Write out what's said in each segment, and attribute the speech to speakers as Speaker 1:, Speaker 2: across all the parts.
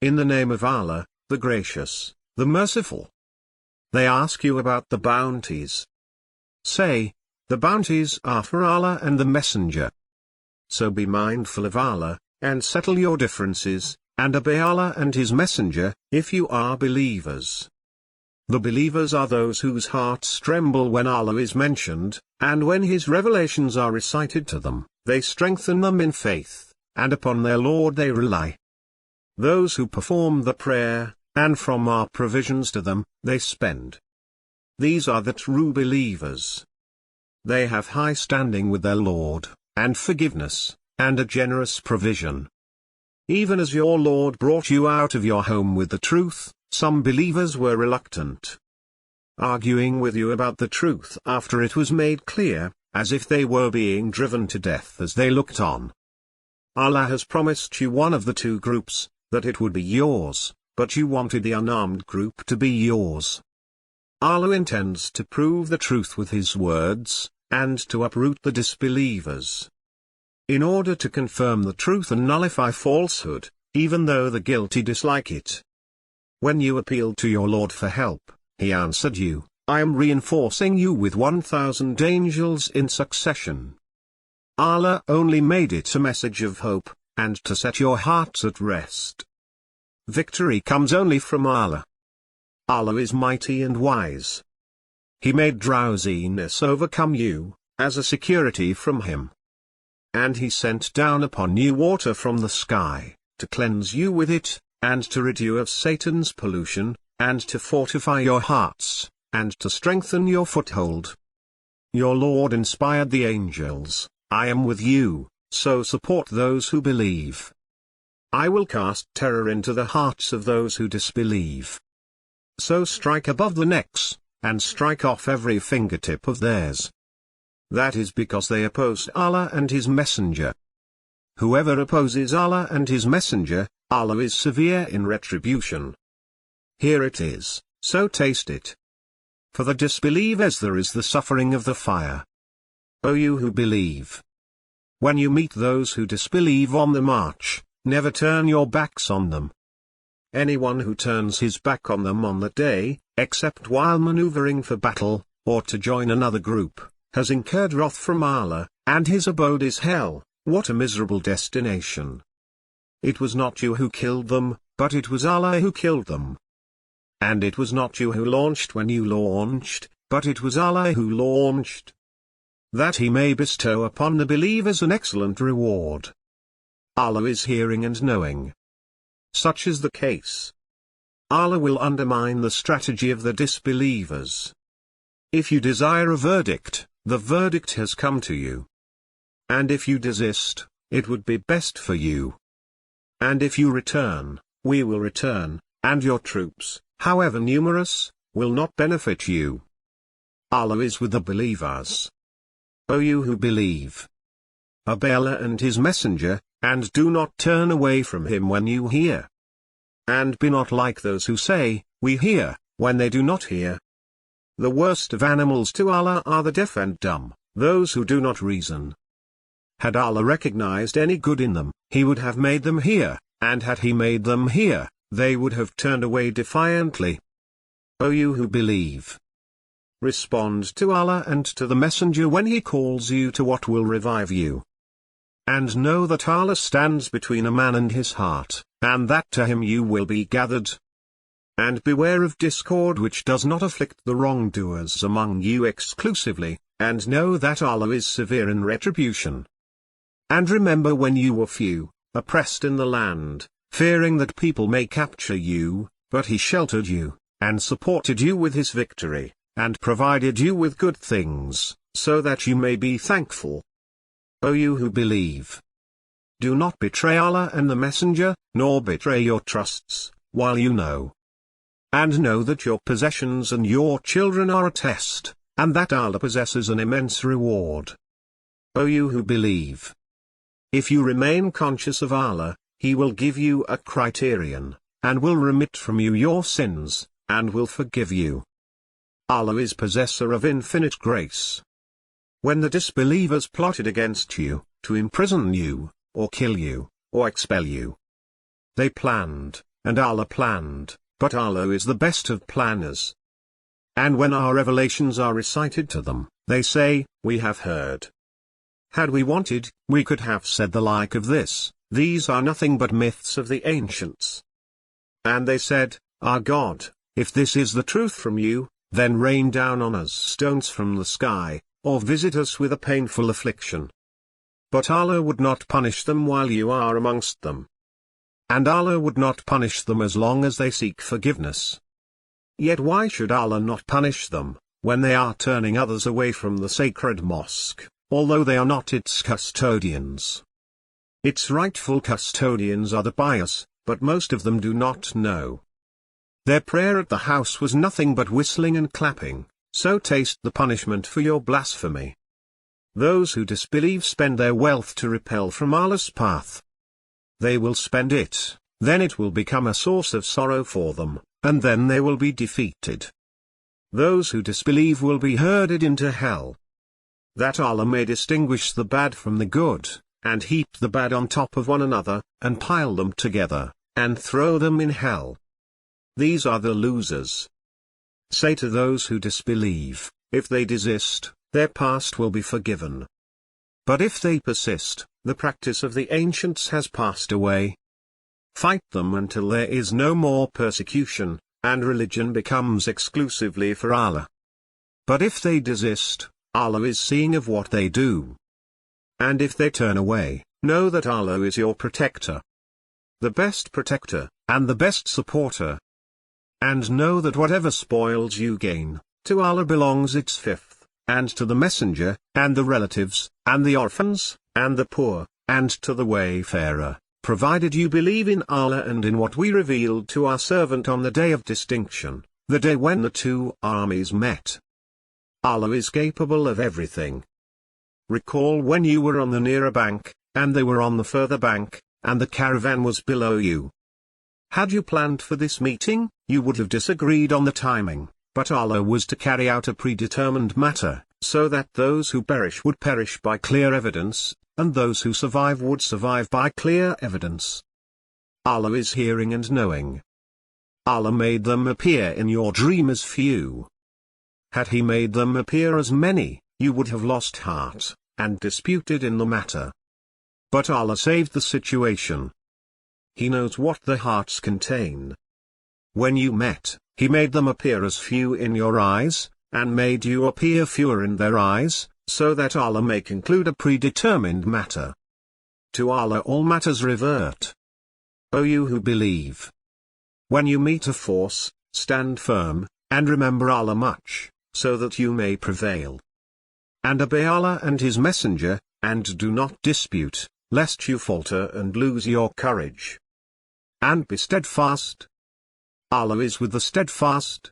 Speaker 1: In the name of Allah, the Gracious, the Merciful. They ask you about the bounties. Say, the bounties are for Allah and the Messenger. So be mindful of Allah, and settle your differences, and obey Allah and His Messenger, if you are believers. The believers are those whose hearts tremble when Allah is mentioned, and when His revelations are recited to them, they strengthen them in faith, and upon their Lord they rely. Those who perform the prayer, and from our provisions to them, they spend. These are the true believers. They have high standing with their Lord, and forgiveness, and a generous provision. Even as your Lord brought you out of your home with the truth, some believers were reluctant, arguing with you about the truth after it was made clear, as if they were being driven to death as they looked on. Allah has promised you one of the two groups, that it would be yours, but you wanted the unarmed group to be yours. Allah intends to prove the truth with His words, and to uproot the disbelievers. In order to confirm the truth and nullify falsehood, even though the guilty dislike it. When you appealed to your Lord for help, He answered you, I am reinforcing you with 1,000 angels in succession. Allah only made it a message of hope, and to set your hearts at rest. Victory comes only from Allah. Allah is mighty and wise. He made drowsiness overcome you, as a security from Him. And He sent down upon you water from the sky, to cleanse you with it, and to rid you of Satan's pollution, and to fortify your hearts, and to strengthen your foothold. Your Lord inspired the angels, I am with you, so support those who believe. I will cast terror into the hearts of those who disbelieve. So strike above the necks, and strike off every fingertip of theirs. That is because they opposed Allah and His Messenger. Whoever opposes Allah and His Messenger, Allah is severe in retribution. Here it is, so taste it. For the disbelievers there is the suffering of the fire. O you who believe! When you meet those who disbelieve on the march, never turn your backs on them. Anyone who turns his back on them on that day, except while maneuvering for battle, or to join another group, has incurred wrath from Allah, and his abode is hell. What a miserable destination. It was not you who killed them, but it was Allah who killed them. And it was not you who launched when you launched, but it was Allah who launched. That He may bestow upon the believers an excellent reward. Allah is hearing and knowing. Such is the case. Allah will undermine the strategy of the disbelievers. If you desire a verdict, the verdict has come to you. And if you desist, it would be best for you. And if you return, we will return, and your troops, however numerous, will not benefit you. Allah is with the believers. O you who believe! Obey Allah and His Messenger, and do not turn away from Him when you hear. And be not like those who say, we hear, when they do not hear. The worst of animals to Allah are the deaf and dumb, those who do not reason. Had Allah recognized any good in them, He would have made them hear, and had He made them hear, they would have turned away defiantly. O you who believe! Respond to Allah and to the Messenger when He calls you to what will revive you. And know that Allah stands between a man and his heart, and that to Him you will be gathered. And beware of discord which does not afflict the wrongdoers among you exclusively, and know that Allah is severe in retribution. And remember when you were few, oppressed in the land, fearing that people may capture you, but He sheltered you, and supported you with His victory, and provided you with good things, so that you may be thankful. O you who believe! Do not betray Allah and the Messenger, nor betray your trusts, while you know. And know that your possessions and your children are a test, and that Allah possesses an immense reward. O you who believe! If you remain conscious of Allah, He will give you a criterion, and will remit from you your sins, and will forgive you. Allah is possessor of infinite grace. When the disbelievers plotted against you, to imprison you, or kill you, or expel you, they planned, and Allah planned, but Allah is the best of planners. And when our revelations are recited to them, they say, we have heard. Had we wanted, we could have said the like of this, these are nothing but myths of the ancients. And they said, our God, if this is the truth from you, then rain down on us stones from the sky, or visit us with a painful affliction. But Allah would not punish them while you are amongst them. And Allah would not punish them as long as they seek forgiveness. Yet why should Allah not punish them, when they are turning others away from the sacred mosque, although they are not its custodians? Its rightful custodians are the pious, but most of them do not know. Their prayer at the house was nothing but whistling and clapping, so taste the punishment for your blasphemy. Those who disbelieve spend their wealth to repel from Allah's path. They will spend it, then it will become a source of sorrow for them, and then they will be defeated. Those who disbelieve will be herded into hell. That Allah may distinguish the bad from the good, and heap the bad on top of one another, and pile them together, and throw them in hell. These are the losers. Say to those who disbelieve, if they desist, their past will be forgiven. But if they persist, the practice of the ancients has passed away. Fight them until there is no more persecution, and religion becomes exclusively for Allah. But if they desist, Allah is seeing of what they do. And if they turn away, know that Allah is your protector. The best protector, and the best supporter. And know that whatever spoils you gain, to Allah belongs its fifth, and to the messenger, and the relatives, and the orphans, and the poor, and to the wayfarer, provided you believe in Allah and in what we revealed to our servant on the day of distinction, the day when the two armies met. Allah is capable of everything. Recall when you were on the nearer bank, and they were on the further bank, and the caravan was below you. Had you planned for this meeting, you would have disagreed on the timing, but Allah was to carry out a predetermined matter, so that those who perish would perish by clear evidence, and those who survive would survive by clear evidence. Allah is hearing and knowing. Allah made them appear in your dream as few. Had He made them appear as many, you would have lost heart, and disputed in the matter. But Allah saved the situation. He knows what the hearts contain. When you met, He made them appear as few in your eyes, and made you appear fewer in their eyes, so that Allah may conclude a predetermined matter. To Allah all matters revert. O you who believe! When you meet a force, stand firm, and remember Allah much, so that you may prevail. And obey Allah and His Messenger, and do not dispute, lest you falter and lose your courage. And be steadfast. Allah is with the steadfast.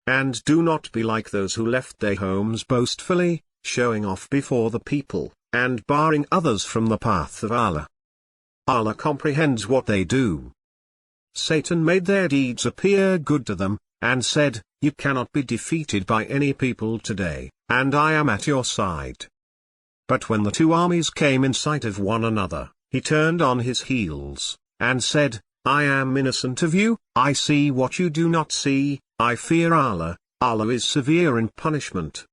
Speaker 1: And do not be like those who left their homes boastfully, showing off before the people, and barring others from the path of Allah. Allah comprehends what they do. Satan made their deeds appear good to them, and said, you cannot be defeated by any people today, and I am at your side. But when the two armies came in sight of one another, he turned on his heels, and said, I am innocent of you, I see what you do not see, I fear Allah, Allah is severe in punishment.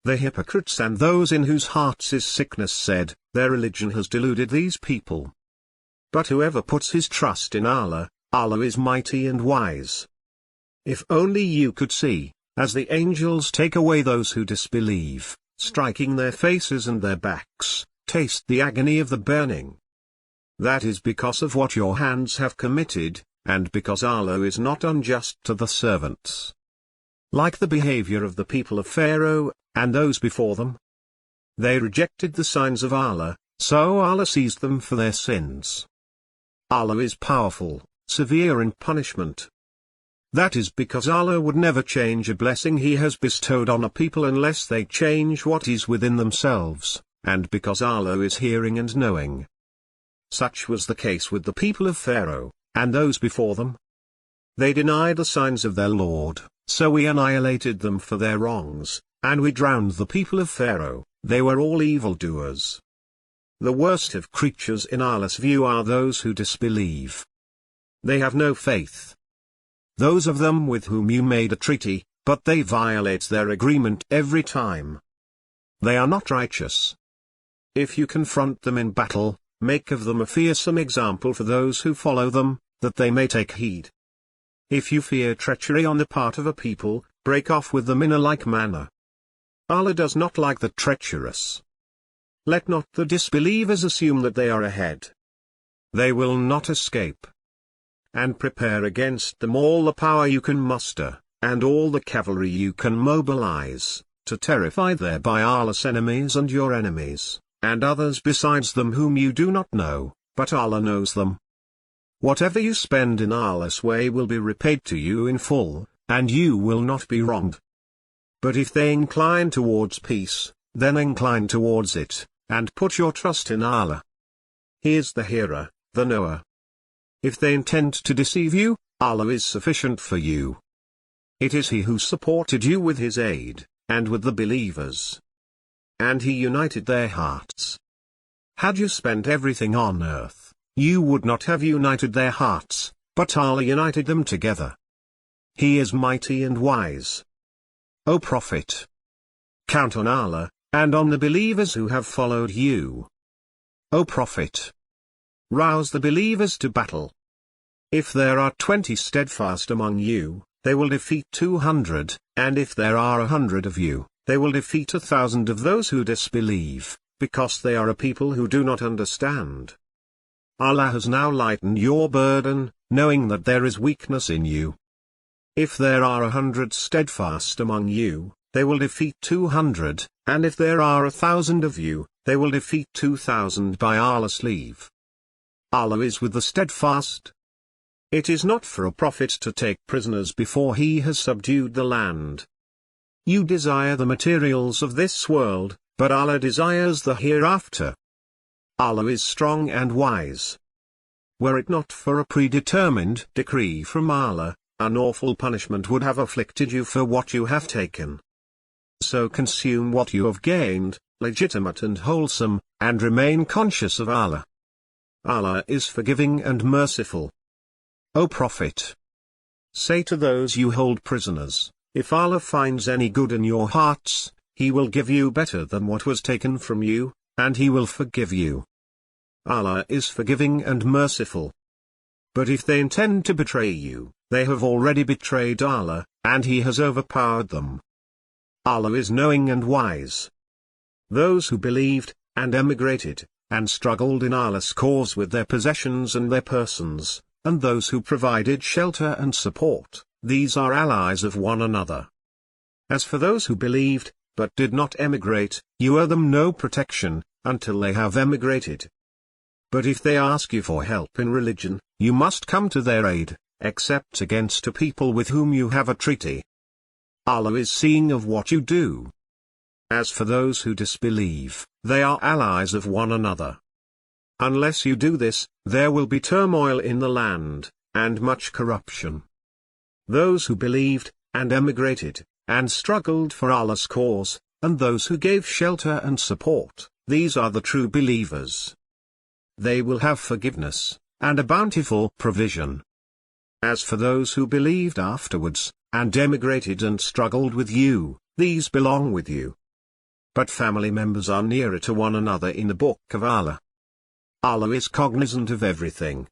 Speaker 1: The hypocrites and those in whose hearts is sickness said, their religion has deluded these people. But whoever puts his trust in Allah, Allah is mighty and wise. If only you could see, as the angels take away those who disbelieve, striking their faces and their backs, taste the agony of the burning. That is because of what your hands have committed, and because Allah is not unjust to the servants. Like the behavior of the people of Pharaoh, and those before them. They rejected the signs of Allah, so Allah seized them for their sins. Allah is powerful, severe in punishment. That is because Allah would never change a blessing He has bestowed on a people unless they change what is within themselves, and because Allah is hearing and knowing. Such was the case with the people of Pharaoh, and those before them. They denied the signs of their Lord, so we annihilated them for their wrongs, and we drowned the people of Pharaoh, they were all evildoers. The worst of creatures in Allah's view are those who disbelieve. They have no faith. Those of them with whom you made a treaty, but they violate their agreement every time. They are not righteous. If you confront them in battle, make of them a fearsome example for those who follow them, that they may take heed. If you fear treachery on the part of a people, break off with them in a like manner. Allah does not like the treacherous. Let not the disbelievers assume that they are ahead. They will not escape. And prepare against them all the power you can muster, and all the cavalry you can mobilize, to terrify thereby Allah's enemies and your enemies, and others besides them whom you do not know, but Allah knows them. Whatever you spend in Allah's way will be repaid to you in full, and you will not be wronged. But if they incline towards peace, then incline towards it, and put your trust in Allah. He is the hearer, the knower. If they intend to deceive you, Allah is sufficient for you. It is He who supported you with His aid, and with the believers. And He united their hearts. Had you spent everything on earth, you would not have united their hearts, but Allah united them together. He is mighty and wise. O Prophet! Count on Allah, and on the believers who have followed you. O Prophet! Rouse the believers to battle. If there are 20 steadfast among you, they will defeat 200, and if there are 100 of you, they will defeat 1,000 of those who disbelieve, because they are a people who do not understand. Allah has now lightened your burden, knowing that there is weakness in you. If there are 100 steadfast among you, they will defeat 200, and if there are 1,000 of you, they will defeat 2,000 by Allah's leave. Allah is with the steadfast. It is not for a prophet to take prisoners before he has subdued the land. You desire the materials of this world, but Allah desires the hereafter. Allah is strong and wise. Were it not for a predetermined decree from Allah, an awful punishment would have afflicted you for what you have taken. So consume what you have gained, legitimate and wholesome, and remain conscious of Allah. Allah is forgiving and merciful. O Prophet! Say to those you hold prisoners, if Allah finds any good in your hearts, He will give you better than what was taken from you, and He will forgive you. Allah is forgiving and merciful. But if they intend to betray you, they have already betrayed Allah, and He has overpowered them. Allah is knowing and wise. Those who believed, and emigrated, and struggled in Allah's cause with their possessions and their persons, and those who provided shelter and support, these are allies of one another. As for those who believed, but did not emigrate, you owe them no protection, until they have emigrated. But if they ask you for help in religion, you must come to their aid, except against a people with whom you have a treaty. Allah is seeing of what you do. As for those who disbelieve, they are allies of one another. Unless you do this, there will be turmoil in the land, and much corruption. Those who believed, and emigrated, and struggled for Allah's cause, and those who gave shelter and support, these are the true believers. They will have forgiveness, and a bountiful provision. As for those who believed afterwards, and emigrated and struggled with you, these belong with you. But family members are nearer to one another in the Book of Allah. Allah is cognizant of everything.